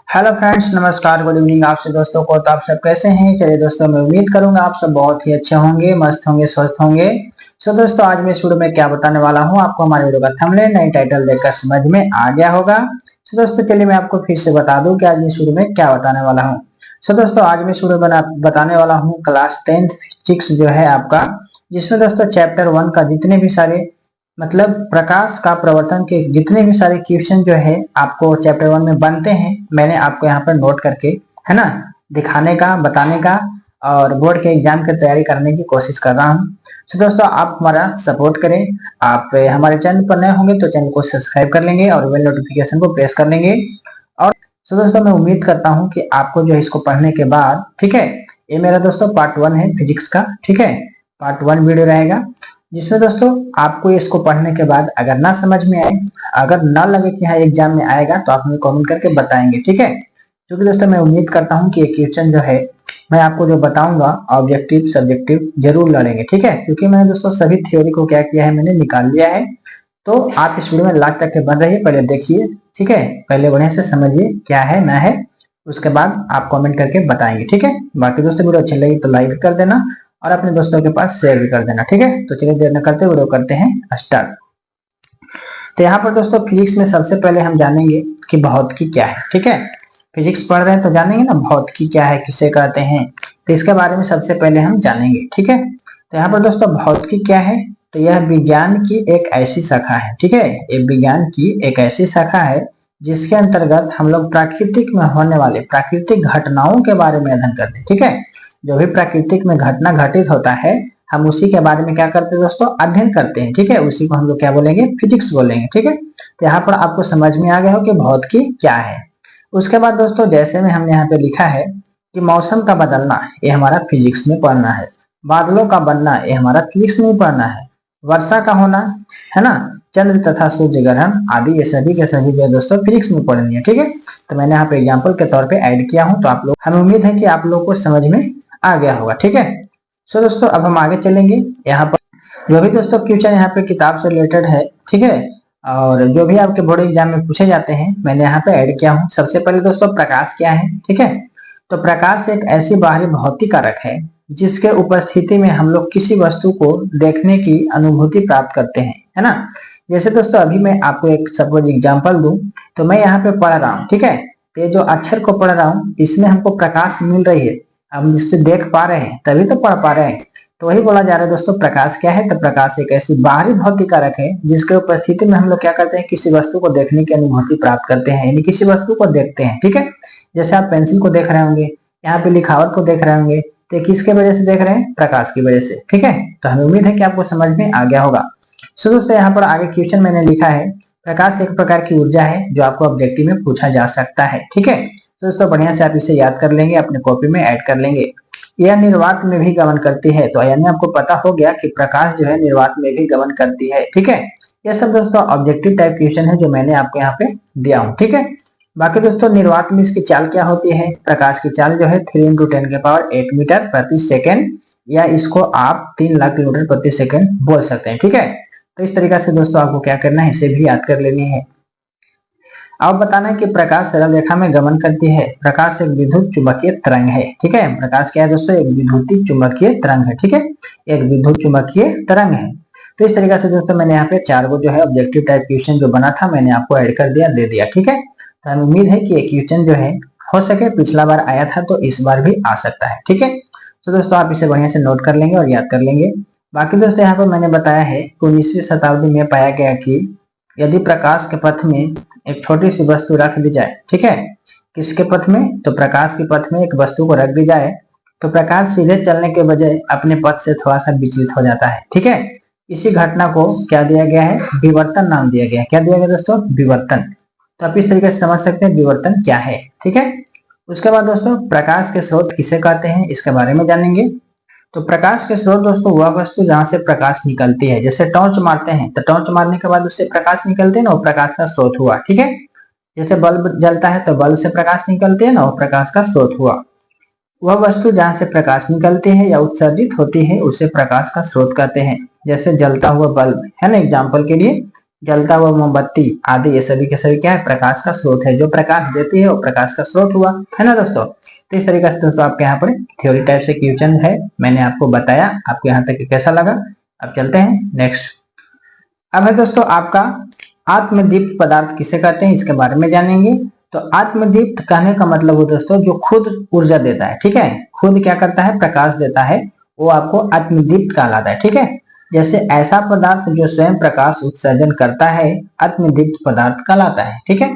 Hello friends, नमस्कार, good evening आपसे दोस्तों को। तो आप सब कैसे हैं? चलिए दोस्तों, मैं उम्मीद करूंगा आप सब बहुत ही अच्छे होंगे, मस्त होंगे, स्वस्थ होंगे। सो दोस्तों, आज मैं इस वीडियो में क्या बताने वाला हूं, आपको हमारे वीडियो का थंबनेल नई टाइटल देखकर समझ में आ गया होगा। सो दोस्तों, चलिए मैं आपको फिर से बता दूं कि आज मैं इस वीडियो में क्या बताने वाला हूँ। सो दोस्तों, आज मैं इस वीडियो में बताने वाला हूँ क्लास 10 फिजिक्स जो है आपका, जिसमें दोस्तों चैप्टर 1 का जितने भी सारे मतलब प्रकाश का प्रवर्तन के जितने भी सारे क्वेश्चन जो है आपको चैप्टर 1 में बनते हैं, मैंने आपको यहाँ पर नोट करके है ना दिखाने का, बताने का और बोर्ड के एग्जाम की तैयारी करने की कोशिश कर रहा हूँ। तो दोस्तों, आप हमारा सपोर्ट करें। आप हमारे चैनल पर नए होंगे तो चैनल को सब्सक्राइब कर लेंगे और बेल नोटिफिकेशन को प्रेस कर लेंगे। और तो दोस्तों, मैं उम्मीद करता हूँ कि आपको जो है इसको पढ़ने के बाद, ठीक है, ये मेरा दोस्तों पार्ट 1 है फिजिक्स का, ठीक है, पार्ट 1 वीडियो रहेगा, जिसमें दोस्तों आपको इसको पढ़ने के बाद अगर ना समझ में आए, अगर ना लगे कि हाँ एग्जाम में आएगा, तो आप हमें कमेंट करके बताएंगे, ठीक है। क्योंकि दोस्तों मैं उम्मीद करता हूँ कि ये क्वेश्चन जो है मैं आपको जो बताऊंगा ऑब्जेक्टिव सब्जेक्टिव जरूर लड़ेंगे, ठीक है। क्योंकि मैंने दोस्तों सभी थ्योरी को क्या किया है, मैंने निकाल लिया है। तो आप इस वीडियो में लास्ट तक के बन रहिए, पहले देखिए, ठीक है, पहले बढ़िया से समझिए क्या है ना है, उसके बाद आप कमेंट करके बताएंगे, ठीक है। बाकी दोस्तों वीडियो अच्छी लगी तो लाइक कर देना और अपने दोस्तों के पास शेयर भी कर देना, ठीक है। तो चलिए देर न करते वीडियो करते हैं स्टार्ट। तो यहाँ पर दोस्तों फिजिक्स में सबसे पहले हम जानेंगे कि भौतिकी क्या है, ठीक है। फिजिक्स पढ़ रहे हैं तो जानेंगे ना भौतिकी क्या है, किसे कहते हैं, तो इसके बारे में सबसे पहले हम जानेंगे, ठीक है। तो यहाँ पर दोस्तों भौतिकी क्या है, तो यह विज्ञान की एक ऐसी शाखा है, ठीक है, ये विज्ञान की एक ऐसी शाखा है जिसके अंतर्गत हम लोग प्राकृतिक में होने वाले प्राकृतिक घटनाओं के बारे में अध्ययन करते हैं, ठीक है। जो भी प्राकृतिक में घटना घटित होता है, हम उसी के बारे में क्या करते हैं दोस्तों, अध्ययन करते हैं, ठीक है। उसी को हम लोग क्या बोलेंगे, फिजिक्स बोलेंगे, ठीक है। तो यहाँ पर आपको समझ में आ गया हो कि भौतिकी क्या है। उसके बाद दोस्तों, जैसे में हमने यहाँ पे लिखा है कि मौसम का बदलना, ये हमारा फिजिक्स में पढ़ना है। बादलों का बनना, ये हमारा फिजिक्स में पढ़ना है। वर्षा का होना, है ना, चंद्र तथा सूर्य ग्रहण आदि, ये सभी के सभी जो है दोस्तों फिजिक्स में पढ़नी है, ठीक है। तो मैंने यहाँ पे एग्जाम्पल के तौर पे ऐड किया हूँ, तो आप लोग, हमें उम्मीद है कि आप लोग को समझ में आ गया होगा, ठीक है। सो दोस्तों अब हम आगे चलेंगे। यहाँ पर जो भी दोस्तों क्वेश्चन यहाँ पे किताब से रिलेटेड है, ठीक है, और जो भी आपके बोर्ड एग्जाम में पूछे जाते हैं, मैंने यहाँ पे ऐड किया हूँ। सबसे पहले दोस्तों प्रकाश क्या है, ठीक है। तो प्रकाश एक ऐसी बाहरी भौतिक कारक है जिसके उपस्थिति में हम लोग किसी वस्तु को देखने की अनुभूति प्राप्त करते हैं, है ना। जैसे दोस्तों अभी मैं आपको एक सपोज एग्जांपल दूं, तो मैं यहाँ पे पढ़ रहा हूँ, ठीक है, तो ये जो अक्षर को पढ़ रहा हूँ इसमें हमको प्रकाश मिल रही है, हम जिससे देख पा रहे हैं तभी तो पढ़ पा रहे हैं। तो वही बोला जा रहा है दोस्तों, प्रकाश क्या है, तो प्रकाश एक ऐसी बाहरी भौतिक कारक है जिसके उपस्थिति में हम लोग क्या करते हैं, किसी वस्तु को देखने की अनुभूति प्राप्त करते हैं, यानी किसी वस्तु को देखते हैं, ठीक है। जैसे आप पेंसिल को देख रहे होंगे, यहाँ पे लिखावट को देख रहे होंगे, तो किसके वजह से देख रहे हैं, प्रकाश की वजह से, ठीक है। तो हमें उम्मीद है कि आपको समझ में आ गया होगा। सो दोस्तों यहाँ पर आगे क्वेश्चन मैंने लिखा है, प्रकाश एक प्रकार की ऊर्जा है जो आपको ऑब्जेक्टिव में पूछा जा सकता है, ठीक है। तो दोस्तों बढ़िया से आप इसे याद कर लेंगे, अपने कॉपी में ऐड कर लेंगे। यह निर्वात में भी गमन करती है, तो यानी आपको पता हो गया कि प्रकाश जो है निर्वात में भी गमन करती है, ठीक है। यह सब दोस्तों ऑब्जेक्टिव टाइप क्वेश्चन है जो मैंने आपको यहाँ पे दिया हूँ, ठीक है। बाकी दोस्तों निर्वात में इसकी चाल क्या होती है, प्रकाश की चाल जो है 3 × 10⁸ मीटर प्रति सेकेंड, या इसको आप 3 लाख किलोमीटर प्रति सेकेंड बोल सकते हैं, ठीक है। तो इस तरीका से दोस्तों आपको क्या करना है, इसे भी याद कर लेनी है। अब बताना है कि प्रकाश सरल रेखा में गमन करती है। प्रकाश एक विद्युत चुंबकीय तरंग है, ठीक है। प्रकाश क्या है दोस्तों, एक विद्युत चुंबकीय तरंग है, ठीक है, एक विद्युत चुंबकीय तरंग है। तो इस तरीके से दोस्तों मैंने यहाँ पे 4 वो जो है ऑब्जेक्टिव टाइप क्वेश्चन जो बना था मैंने आपको ऐड कर दिया, दे दिया, ठीक है। तो हमें उम्मीद है कि ये क्वेश्चन जो है हो सके पिछला बार आया था तो इस बार भी आ सकता है, ठीक है। तो दोस्तों आप इसे बढ़िया से नोट कर लेंगे और याद कर लेंगे। बाकी दोस्तों यहाँ पर मैंने बताया है कि 19वीं शताब्दी में पाया गया कि यदि प्रकाश के पथ में एक छोटी सी वस्तु रख दी जाए, ठीक है, किसके पथ में, तो प्रकाश के पथ में एक वस्तु को रख दी जाए, तो प्रकाश सीधे चलने के बजाय अपने पथ से थोड़ा सा विचलित हो जाता है, ठीक है। इसी घटना को क्या दिया गया है, विवर्तन नाम दिया गया है। क्या दिया गया दोस्तों, विवर्तन। तो आप इस तरीके से समझ सकते हैं विवर्तन क्या है, ठीक है। उसके बाद दोस्तों प्रकाश के स्रोत किसे कहते हैं, इसके बारे में जानेंगे। तो प्रकाश के स्रोत दोस्तों वह वस्तु जहां से प्रकाश निकलती है, जैसे टॉर्च मारते हैं तो टॉर्च मारने के बाद उससे प्रकाश निकलते हैं ना, वो प्रकाश का स्रोत हुआ, ठीक है। जैसे बल्ब जलता है तो बल्ब से प्रकाश निकलते हैं ना, वो प्रकाश का स्रोत हुआ। वह वस्तु जहां से प्रकाश निकलती है या उत्सर्जित होती है उसे प्रकाश का स्रोत कहते हैं। जैसे जलता हुआ बल्ब है ना, एग्जाम्पल के लिए जलता हुआ मोमबत्ती आदि ये सभी के सभी क्या है, प्रकाश का स्रोत है। जो प्रकाश देती है वो प्रकाश का स्रोत हुआ, है ना दोस्तों। तो इस तरीके से दोस्तों आपके यहाँ पर थ्योरी टाइप से क्वेश्चन है, मैंने आपको बताया। आपको यहाँ तक कैसा लगा? अब चलते हैं नेक्स्ट। अब है दोस्तों आपका आत्मदीप्त पदार्थ किसे कहते हैं, इसके बारे में जानेंगे। तो आत्मदीप्त कहने का मतलब हो दोस्तों जो खुद ऊर्जा देता है, ठीक है, खुद क्या करता है, प्रकाश देता है, वो आपको आत्मदीप्त कहलाता है, ठीक है। जैसे ऐसा पदार्थ जो स्वयं प्रकाश उत्सर्जन करता है आत्मदीप्त पदार्थ कहलाता है, ठीक है।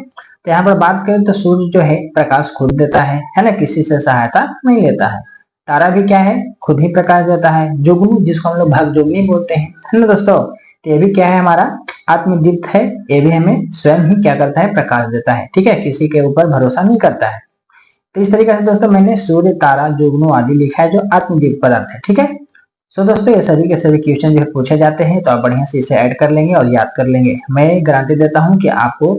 तो यहाँ पर बात करें तो सूर्य जो है प्रकाश खुद देता है ना, किसी से सहायता नहीं लेता है। तारा भी क्या है, खुद ही प्रकाश देता है। जुगनू जिसको हम लोग भागजुगनी बोलते हैं, है ना दोस्तों, तो ये भी क्या है, हमारा आत्मदीप्त है। ये भी हमें स्वयं ही क्या करता है, प्रकाश देता है, ठीक है, किसी के ऊपर भरोसा नहीं करता है। तो इस तरीके से दोस्तों मैंने सूर्य, तारा, जुगनू आदि लिखा है जो आत्मदीप्त पदार्थ है, ठीक है। सो दोस्तों ये सभी के सभी क्वेश्चन जो पूछे जाते हैं तो आप बढ़िया से इसे ऐड कर लेंगे और याद कर लेंगे। मैं गारंटी देता हूं कि आपको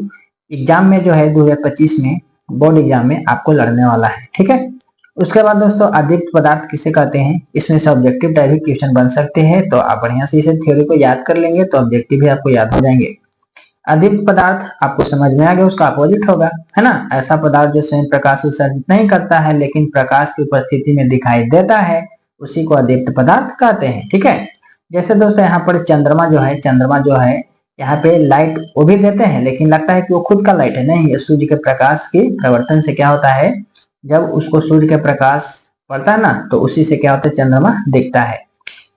एग्जाम में जो है 2025 में बोर्ड एग्जाम में आपको लड़ने वाला है, ठीक है। उसके बाद दोस्तों अदीप्त पदार्थ किसे कहते हैं, इसमें से ऑब्जेक्टिव टाइप भी क्वेश्चन बन सकते हैं। तो आप बढ़िया से इसे थ्योरी को याद कर लेंगे तो ऑब्जेक्टिव भी आपको याद हो जाएंगे। अदीप्त पदार्थ आपको समझ में आ गया, उसका अपोजिट होगा, है ना। ऐसा पदार्थ जो स्वयं प्रकाश उत्सर्जित नहीं करता है लेकिन प्रकाश की उपस्थिति में दिखाई देता है, उसी को अदीप्त पदार्थ कहते हैं, ठीक है। जैसे दोस्तों यहाँ पर चंद्रमा जो है यहाँ पे लाइट वो भी देते हैं लेकिन लगता है कि वो खुद का लाइट है, नहीं, ये सूर्य के प्रकाश के प्रवर्तन से क्या होता है, जब उसको सूर्य के प्रकाश पड़ता है ना तो उसी से क्या होता है, चंद्रमा दिखता है।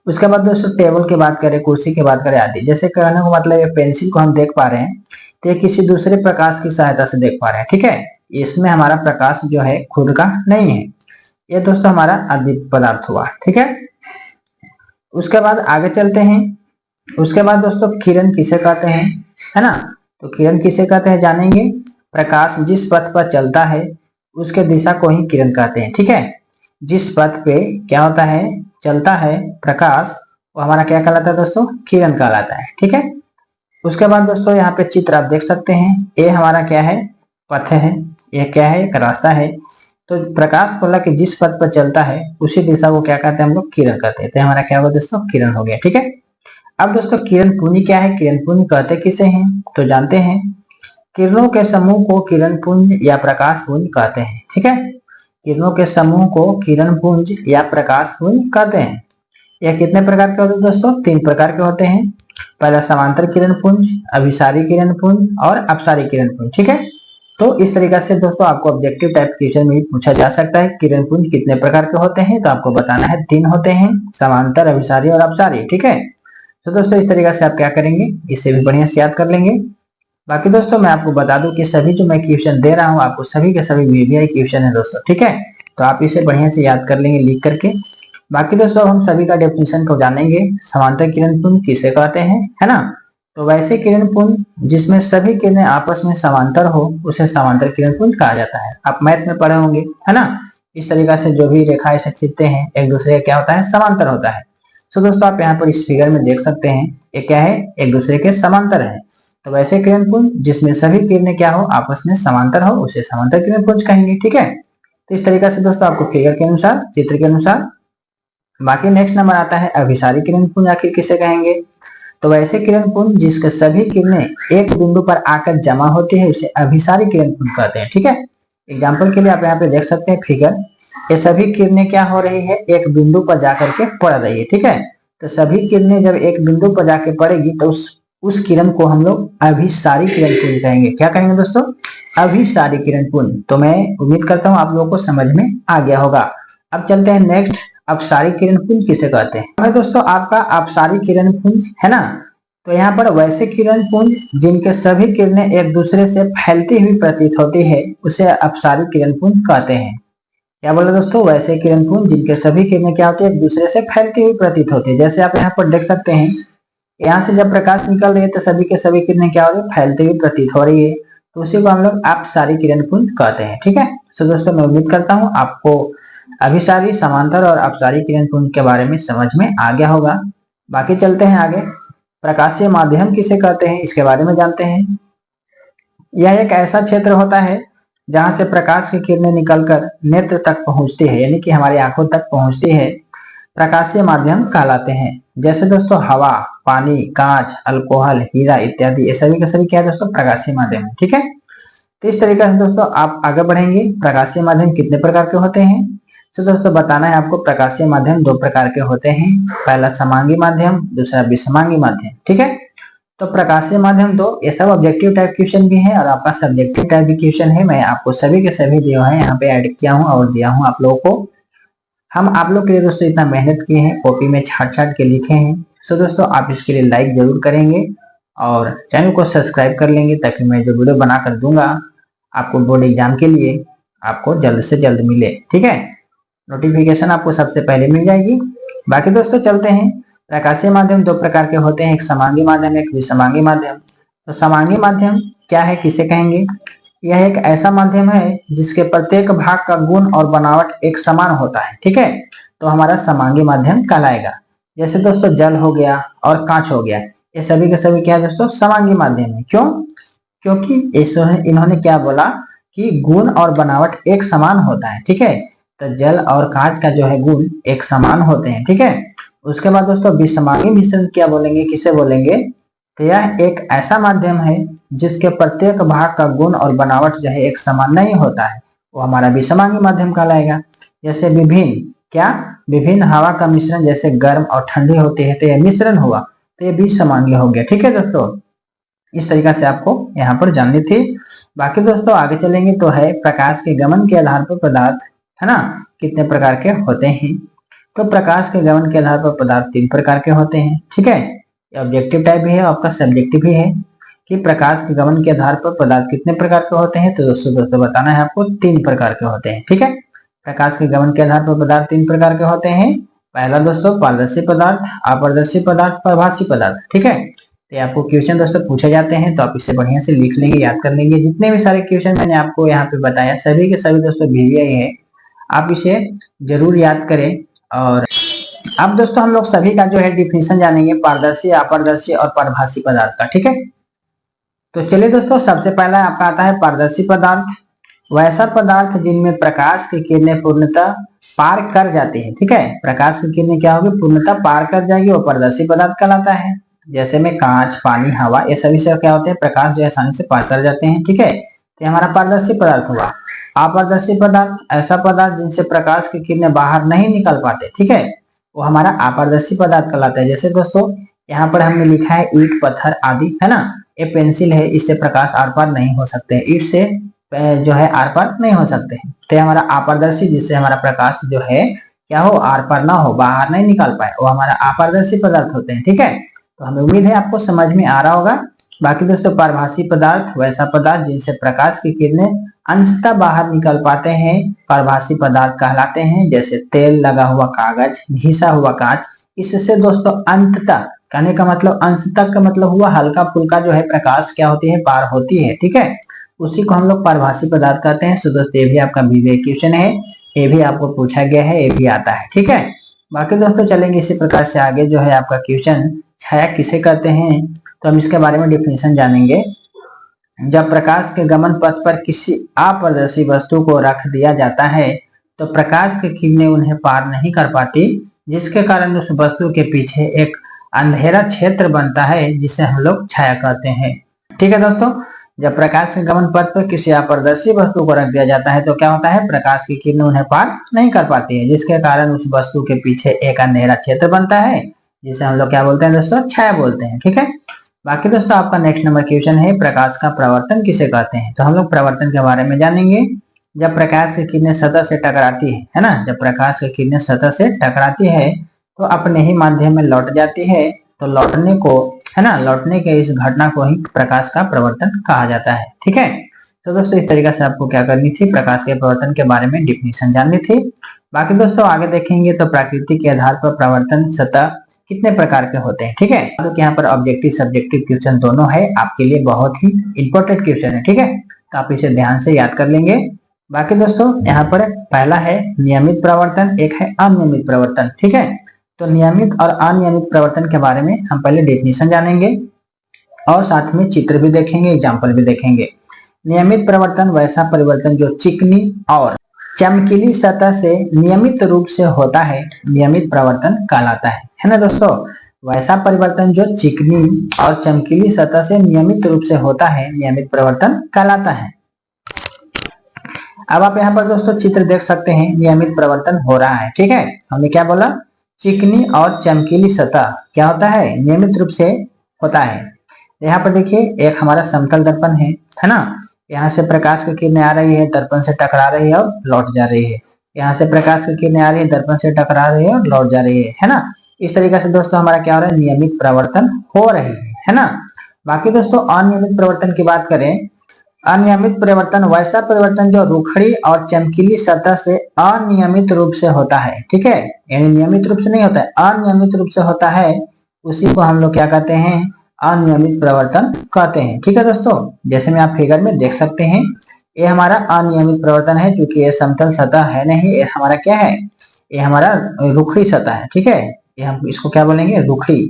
उसके बाद दोस्तों टेबल की बात करें, कुर्सी की बात करें आदि, जैसे कहने को मतलब ये पेंसिल को हम देख पा रहे हैं तो ये किसी दूसरे प्रकाश की सहायता से देख पा रहे हैं, ठीक है। इसमें हमारा प्रकाश जो है खुद का नहीं है। ये दोस्तों हमारा अदीप्त पदार्थ हुआ, ठीक है। उसके बाद आगे चलते हैं। उसके बाद दोस्तों किरण किसे कहते हैं, है ना। तो किरण किसे कहते हैं जानेंगे। प्रकाश जिस पथ पर चलता है उसके दिशा को ही किरण कहते हैं, ठीक है। जिस पथ पे क्या होता है, चलता है प्रकाश, वो हमारा क्या कहलाता है दोस्तों, किरण कहलाता है, ठीक है। उसके बाद दोस्तों यहाँ पे चित्र आप देख सकते हैं, ये हमारा क्या है, पथ है, ये क्या है, एक रास्ता है। तो प्रकाश बोला कि जिस पथ पर चलता है उसी दिशा को क्या कहते हैं हम लोग, किरण कहते हैं। तो हमारा क्या होगा दोस्तों, किरण हो गया, ठीक है। अब दोस्तों किरण पुंज क्या है, किरण पुंज कहते किसे हैं, तो जानते हैं। किरणों के समूह को किरण पुंज या प्रकाश पुंज कहते हैं, ठीक है। किरणों के समूह को किरण पुंज या प्रकाश पुंज कहते हैं। यह कितने प्रकार के होते हैं दोस्तों, 3 प्रकार के होते हैं। पहला समांतर किरण पुंज, अभिसारी किरण पुंज और अपसारी किरण पुंज, ठीक है। तो इस तरीके से दोस्तों आपको ऑब्जेक्टिव टाइप क्वेश्चन में पूछा जा सकता है किरण पुंज कितने प्रकार के होते हैं, तो आपको बताना है 3 होते हैं, समांतर, अभिसारी और अपसारी, ठीक है। तो दोस्तों इस तरीके से आप क्या करेंगे, इसे भी बढ़िया से याद कर लेंगे। बाकी दोस्तों मैं आपको बता दूं कि सभी जो मैं क्वेश्चन दे रहा हूं आपको सभी के सभी वीवीआई क्वेश्चन है दोस्तों, ठीक है। तो आप इसे बढ़िया से याद कर लेंगे लिख करके। बाकी दोस्तों हम सभी का डेफिनेशन को जानेंगे। समांतर किरण पुंज किसे कहते हैं, है ना। तो वैसे किरण पुंज जिसमें सभी किरणें आपस में समांतर हो उसे समांतर किरण पुंज कहा जाता है। आप मैथ में पढ़े होंगे, है ना। इस तरीके से जो भी रेखा ऐसे खींचते हैं एक दूसरे का क्या होता है, समांतर होता है। तो दोस्तों आप यहाँ पर इस फिगर में देख सकते हैं ये क्या है, एक दूसरे के समांतर है। तो वैसे किरण पुंज जिसमें सभी किरणें क्या हो, आपस में समांतर हो उसे समांतर किरण पुंज कहेंगे, ठीक है। तो इस तरीके से दोस्तों आपको फिगर के अनुसार, चित्र के अनुसार। बाकी नेक्स्ट नंबर आता है अभिसारी किरण पुंज, आखिर किसे कहेंगे। तो वैसे किरण पुंज जिसके सभी किरणें एक बिंदु पर आकर जमा होती है उसे अभिसारी किरण पुंज कहते हैं, ठीक है। एग्जाम्पल के लिए आप यहाँ पे देख सकते हैं फिगर, ये सभी किरणें क्या हो रही है, एक बिंदु पर जाकर के पड़ रही है, ठीक है। तो सभी किरणें जब एक बिंदु पर जाके पड़ेगी तो उस किरण को हम लोग अभिसारी किरण पुंज कहेंगे। क्या कहेंगे दोस्तों, अभिसारी किरण पुंज। तो मैं उम्मीद करता हूँ आप लोगों को समझ में आ गया होगा। अब चलते हैं नेक्स्ट, अपसारी किरण पुंज किसे कहते हैं। दोस्तों आपका अपसारी किरण पुंज है ना। तो यहाँ पर वैसे किरण पुंज जिनके सभी किरणें एक दूसरे से फैलती हुई प्रतीत होती है उसे अपसारी किरण पुंज कहते हैं। क्या बोला दोस्तों, वैसे किरण पुंज जिनके सभी किरणें क्या होती है, एक दूसरे से फैलती हुई प्रतीत होती है। जैसे आप यहाँ पर देख सकते हैं, यहाँ से जब प्रकाश निकल रही है तो सभी के सभी किरणें क्या हो रही है, फैलती हुई प्रतीत हो रही है। तो उसी को हम लोग अपसारी किरण पुंज कहते हैं, ठीक है। तो दोस्तों मैं उम्मीद करता हूँ आपको अभिसारी, समांतर और अपसारी किरण पुंज के बारे में समझ में आ गया होगा। बाकी चलते हैं आगे। प्रकाशीय माध्यम किसे कहते हैं, इसके बारे में जानते हैं। यह एक ऐसा क्षेत्र होता है जहां से प्रकाश की किरणें निकलकर नेत्र तक पहुंचती है, यानी कि हमारी आंखों तक पहुंचती है। प्रकाशीय माध्यम कहलाते हैं। जैसे दोस्तों हवा, पानी, कांच, अल्कोहल, हीरा इत्यादि, ये सभी के सभी क्या है दोस्तों, प्रकाशीय माध्यम है। ठीक है, तो इस तरीके से दोस्तों आप आगे बढ़ेंगे। प्रकाशीय माध्यम कितने प्रकार के होते हैं, तो दोस्तों बताना है आपको। प्रकाशीय माध्यम दो प्रकार के होते हैं, पहला समांगी माध्यम, दूसरा विसमांगी माध्यम। ठीक है, तो प्रकाशीय माध्यम दो, ये सब ऑब्जेक्टिव टाइप क्वेश्चन भी है और आपका सब्जेक्टिव टाइप भी क्वेश्चन है। मैं आपको सभी के सभी जो है यहाँ पे ऐड किया हूँ और दिया हूँ आप लोगों को। हम आप लोग के लिए दोस्तों इतना मेहनत किए हैं, कॉपी में छाट छाट के लिखे हैं। तो दोस्तों आप इसके लिए लाइक जरूर करेंगे और चैनल को सब्सक्राइब कर लेंगे, ताकि मैं जो वीडियो बनाकर दूंगा आपको बोर्ड एग्जाम के लिए आपको जल्द से जल्द मिले। ठीक है, नोटिफिकेशन आपको सबसे पहले मिल जाएगी। बाकी दोस्तों चलते हैं। प्रकाशीय माध्यम दो प्रकार के होते हैं, एक समांगी माध्यम, एक विसमांगी माध्यम। तो समांगी माध्यम क्या है, किसे कहेंगे, यह एक ऐसा माध्यम है जिसके प्रत्येक भाग का गुण और बनावट एक समान होता है। ठीक है, तो हमारा समांगी माध्यम कहलाएगा। जैसे दोस्तों जल हो गया और कांच हो गया, ये सभी के सभी क्या है दोस्तों, समांगी माध्यम है। क्यों, क्योंकि इन्होंने क्या बोला कि गुण और बनावट एक समान होता है। ठीक है, तो जल और कांच का जो है गुण एक समान होते हैं। ठीक है, उसके बाद दोस्तों विसमांगी मिश्रण क्या बोलेंगे, किसे बोलेंगे, तो यह एक ऐसा माध्यम है जिसके प्रत्येक भाग का गुण और बनावट जो है एक समान नहीं होता है, वो हमारा विसमांगी माध्यम कहलाएगा। जैसे विभिन्न हवा का मिश्रण, जैसे गर्म और ठंडी होती है तो यह मिश्रण हुआ, तो यह विसमांगी हो गया। ठीक है दोस्तों, इस तरीका से आपको यहाँ पर जाननी थी। बाकी दोस्तों आगे चलेंगे तो है प्रकाश के गमन के आधार पर पदार्थ, है ना, कितने प्रकार के होते हैं। तो प्रकाश के गमन के आधार पर पदार्थ तीन प्रकार के होते हैं। ठीक है, ऑब्जेक्टिव टाइप भी है, आपका सब्जेक्टिव भी है कि प्रकाश के गमन के आधार पर पदार्थ कितने प्रकार के होते हैं। तो दोस्तों बताना है आपको, तीन प्रकार के होते हैं। ठीक है, प्रकाश के गमन के आधार पर पदार्थ तीन प्रकार के होते हैं। पहला दोस्तों पारदर्शी पदार्थ, अपारदर्शी पदार्थ, प्रभासी पदार्थ। ठीक है, तो आपको क्वेश्चन दोस्तों पूछे जाते हैं, तो आप इसे बढ़िया से लिख लेंगे, याद कर लेंगे। जितने भी सारे क्वेश्चन मैंने आपको यहाँ पे बताया सभी के सभी दोस्तों VVI है, आप इसे जरूर याद करें। और अब दोस्तों हम लोग सभी का जो है डिफिनेशन जानेंगे, पारदर्शी, अपारदर्शी और प्रभासी पदार्थ का। ठीक है, तो चलिए दोस्तों, सबसे पहला आपका आता है पारदर्शी पदार्थ, वैसा पदार्थ जिनमें प्रकाश की किरणें पूर्णतः पार कर जाती है। ठीक है, प्रकाश की किरणें क्या होगी, पूर्णतः पार कर जाएगी, वो पारदर्शी पदार्थ कहलाता है। जैसे में कांच, पानी, हवा, ये सभी से क्या होते हैं, प्रकाश जो आसानी से पार कर जाते हैं। ठीक है, तो हमारा पारदर्शी पदार्थ हुआ। अपारदर्शी पदार्थ, ऐसा पदार्थ जिनसे प्रकाश की किरणें बाहर नहीं निकल पाते। ठीक है, वो हमारा अपारदर्शी पदार्थ कहलाता है। जैसे दोस्तों यहाँ पर हमने लिखा है ईंट, पत्थर आदि, है ना, ये पेंसिल है, इससे प्रकाश आर पार नहीं हो सकते, ईंट से जो है आर पार नहीं हो सकते हैं। तो हमारा अपारदर्शी, जिससे हमारा प्रकाश जो है क्या हो, आर पार ना हो, बाहर नहीं निकाल पाए, वो हमारा अपारदर्शी पदार्थ होते हैं। ठीक है, तो हमें उम्मीद है आपको समझ में आ रहा होगा। बाकी दोस्तों प्रभासी पदार्थ, वैसा पदार्थ जिनसे प्रकाश की किरणें अंशतः बाहर निकल पाते हैं, प्रभासी पदार्थ कहलाते हैं। जैसे तेल लगा हुआ कागज, घिसा हुआ कांच, इससे दोस्तों अंततः कहने का मतलब, अंश तक का मतलब हुआ हल्का फुल्का जो है प्रकाश क्या होती है, पार होती है। ठीक है, उसी को हम लोग प्रभासी पदार्थ कहते हैं। सो दोस्तों ये भी आपका VVI क्वेश्चन है, ये भी आपको पूछा गया है, ये भी आता है। ठीक है, बाकी दोस्तों चलेंगे इसी प्रकार से आगे। जो है आपका क्वेश्चन, छाया किसे कहते हैं, तो हम इसके बारे में डिफिनेशन जानेंगे। जब प्रकाश के गमन पथ पर किसी अपारदर्शी वस्तु को रख दिया जाता है तो प्रकाश की किरणें उन्हें पार नहीं कर पाती, जिसके कारण उस वस्तु के पीछे एक अंधेरा क्षेत्र बनता है, जिसे हम लोग छाया कहते हैं। ठीक है दोस्तों, जब प्रकाश के गमन पथ पर किसी अपारदर्शी वस्तु को रख दिया जाता है तो क्या होता है, प्रकाश की किरणें उन्हें पार नहीं कर पाती है, जिसके कारण उस वस्तु के पीछे एक अंधेरा क्षेत्र बनता है, जिसे हम लोग क्या बोलते हैं दोस्तों, छाया बोलते हैं। ठीक है, बाकी दोस्तों आपका नेक्स्ट नंबर क्वेश्चन है, प्रकाश का प्रवर्तन किसे कहते हैं। तो हम लोग प्रवर्तन के बारे में जानेंगे। जब प्रकाश की किरणें सतह से टकराती है ना, जब प्रकाश की किरणें सतह से टकराती है तो अपने ही माध्यम में लौट जाती है, तो लौटने को, है ना, लौटने के इस घटना को ही प्रकाश का प्रवर्तन कहा जाता है। ठीक है, तो दोस्तों इस तरीके से आपको क्या करनी थी, प्रकाश के प्रवर्तन के बारे में डिफिनेशन जाननी थी। बाकी दोस्तों आगे देखेंगे तो प्रकृति के आधार पर प्रवर्तन सतह कितने प्रकार के होते हैं। ठीक है, तो यहाँ पर ऑब्जेक्टिव सब्जेक्टिव क्वेश्चन दोनों है, आपके लिए बहुत ही इंपॉर्टेंट क्वेश्चन है। ठीक है, तो आप इसे ध्यान से याद कर लेंगे। बाकी दोस्तों यहाँ पर पहला है नियमित प्रवर्तन, एक है अनियमित प्रवर्तन। ठीक है, तो नियमित और अनियमित प्रवर्तन के बारे में हम पहले डेफिनेशन जानेंगे और साथ में चित्र भी देखेंगे, एग्जाम्पल भी देखेंगे। नियमित प्रवर्तन वैसा परिवर्तन जो चिकनी और चमकीली सतह से नियमित रूप से होता है नियमित परिवर्तन कहलाता है ना दोस्तों। वैसा परिवर्तन जो चिकनी और चमकीली सतह से नियमित रूप से होता है नियमित परिवर्तन कहलाता है। अब आप यहाँ पर दोस्तों चित्र देख सकते हैं, नियमित परिवर्तन हो रहा है। ठीक है, हमने क्या बोला, चिकनी और चमकीली सतह क्या होता है, नियमित रूप से होता है। यहाँ पर देखिए एक हमारा समतल दर्पण है ना। यहाँ से प्रकाश की किरणें आ रही है, दर्पण से टकरा रही है और लौट जा रही है। यहाँ से प्रकाश की किरणें आ रही है, दर्पण से टकरा रही है और लौट जा रही है ना। इस तरीके से दोस्तों हमारा क्या हो रहा है, नियमित परिवर्तन हो रही है ना। बाकी दोस्तों अनियमित परिवर्तन की बात करें, अनियमित परिवर्तन वैसा परिवर्तन जो रुखड़ी और चमकीली सतह से अनियमित रूप से होता है। ठीक है, यानी नियमित रूप से नहीं होता है, अनियमित रूप से होता है, उसी को हम लोग क्या कहते हैं, अनियमित परिवर्तन कहते हैं। ठीक है दोस्तों, जैसे में आप फिगर में देख सकते हैं, ये हमारा अनियमित परिवर्तन है क्योंकि ये समतल सतह है नहीं, ये हमारा क्या है, ये हमारा रुखड़ी सतह है। ठीक है, ये हम इसको क्या बोलेंगे, रुखड़ी।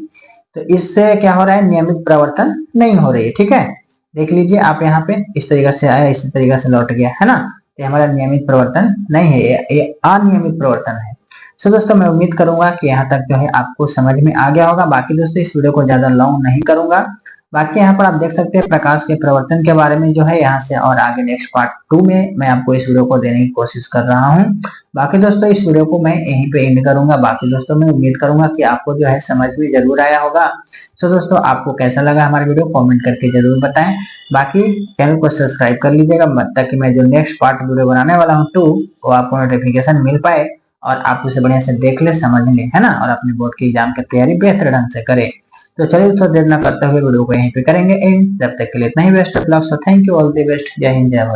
तो इससे क्या हो रहा है, नियमित परिवर्तन नहीं हो रही है। ठीक है, देख लीजिए आप यहाँ पे इस तरीके से आया, इसी तरीके से लौट गया है ना। ये हमारा नियमित परिवर्तन नहीं है, ये अनियमित परिवर्तन है। सो दोस्तों मैं उम्मीद करूंगा कि यहाँ तक जो है आपको समझ में आ गया होगा। बाकी दोस्तों इस वीडियो को ज्यादा लॉन्ग नहीं करूंगा। बाकी यहाँ पर आप देख सकते हैं प्रकाश के परिवर्तन के बारे में जो है यहाँ से और आगे नेक्स्ट पार्ट 2 में मैं आपको इस वीडियो को देने की कोशिश कर रहा हूँ। बाकी दोस्तों इस वीडियो को मैं यहीं पे एंड करूंगा। बाकी दोस्तों मैं उम्मीद करूंगा कि आपको जो है समझ में जरूर आया होगा। सो दोस्तों आपको कैसा लगा हमारा वीडियो कमेंट करके जरूर बताएं। बाकी चैनल को सब्सक्राइब कर लीजिएगा ताकि मैं जो नेक्स्ट पार्ट वीडियो बनाने वाला हूँ 2 वो आपको नोटिफिकेशन मिल पाए और आप उसे बढ़िया से देख ले, समझ ले, है ना, और अपने बोर्ड की एग्जाम की तैयारी बेहतर ढंग से करें। तो चलिए थोड़ा देर न करते हुए वीडियो को यहीं पे करेंगे एंड। जब तक के लिए इतना ही, best of luck. So thank you, all the best. जय हिंद, जय भारत।